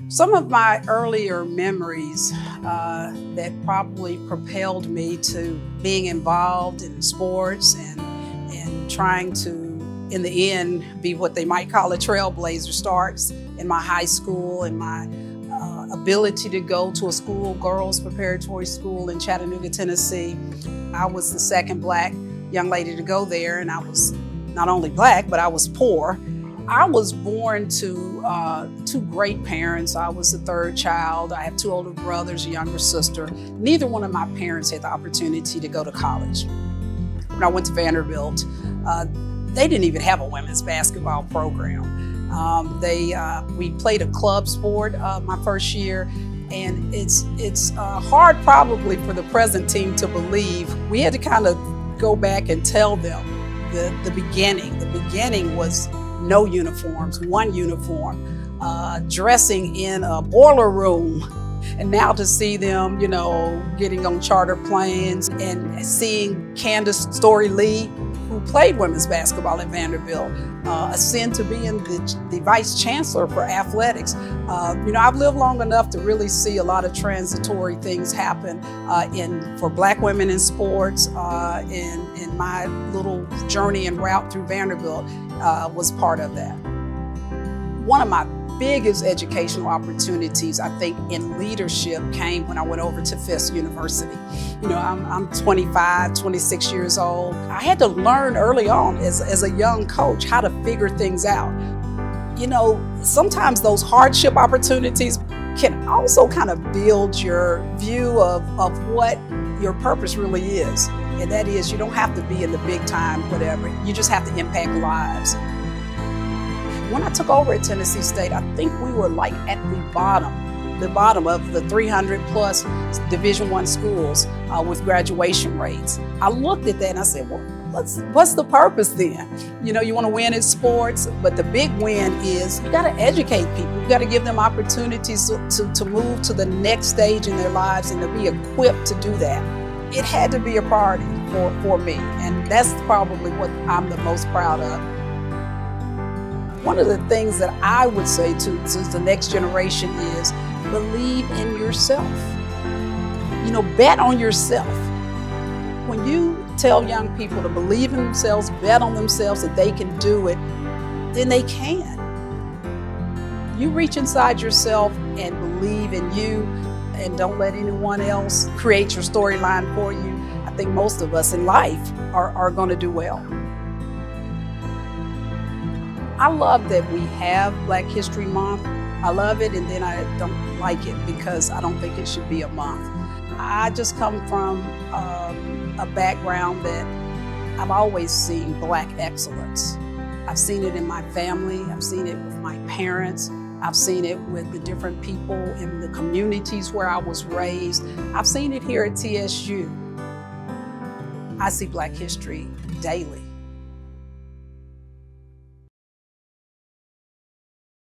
Some of my earlier memories that probably propelled me to being involved in sports and trying to, in the end, be what they might call a trailblazer starts in my high school and my ability to go to a school, girls preparatory school in Chattanooga, Tennessee. I was the second Black young lady to go there, and I was not only Black, but I was poor. I was born to two great parents. I was the third child. I have two older brothers, a younger sister. Neither one of my parents had the opportunity to go to college. When I went to Vanderbilt, they didn't even have a women's basketball program. We played a club sport my first year, and it's hard probably for the present team to believe. We had to kind of go back and tell them the beginning. The beginning was no uniforms, one uniform, dressing in a boiler room. And now to see them, you know, getting on charter planes and seeing Candace Story Lee, who played women's basketball at Vanderbilt, ascend to being the vice chancellor for athletics. You know, I've lived long enough to really see a lot of transitory things happen for Black women in sports, and my little journey and route through Vanderbilt was part of that. One of my biggest educational opportunities, I think, in leadership came when I went over to Fisk University. You know, I'm 25, 26 years old. I had to learn early on as a young coach how to figure things out. You know, sometimes those hardship opportunities can also kind of build your view of what your purpose really is. And that is, you don't have to be in the big time, whatever. You just have to impact lives. When I took over at Tennessee State, I think we were like at the bottom of the 300 plus Division I schools with graduation rates. I looked at that and I said, well, what's the purpose then? You know, you want to win in sports, but the big win is you got to educate people. You got to give them opportunities to move to the next stage in their lives and to be equipped to do that. It had to be a priority for me, and that's probably what I'm the most proud of. One of the things that I would say to the next generation is believe in yourself. You know, bet on yourself. When you tell young people to believe in themselves, bet on themselves, that they can do it, then they can. You reach inside yourself and believe in you, and don't let anyone else create your storyline for you. I think most of us in life are going to do well. I love that we have Black History Month. I love it, and then I don't like it because I don't think it should be a month. I just come from a background that I've always seen Black excellence. I've seen it in my family, I've seen it with my parents, I've seen it with the different people in the communities where I was raised. I've seen it here at TSU. I see Black history daily.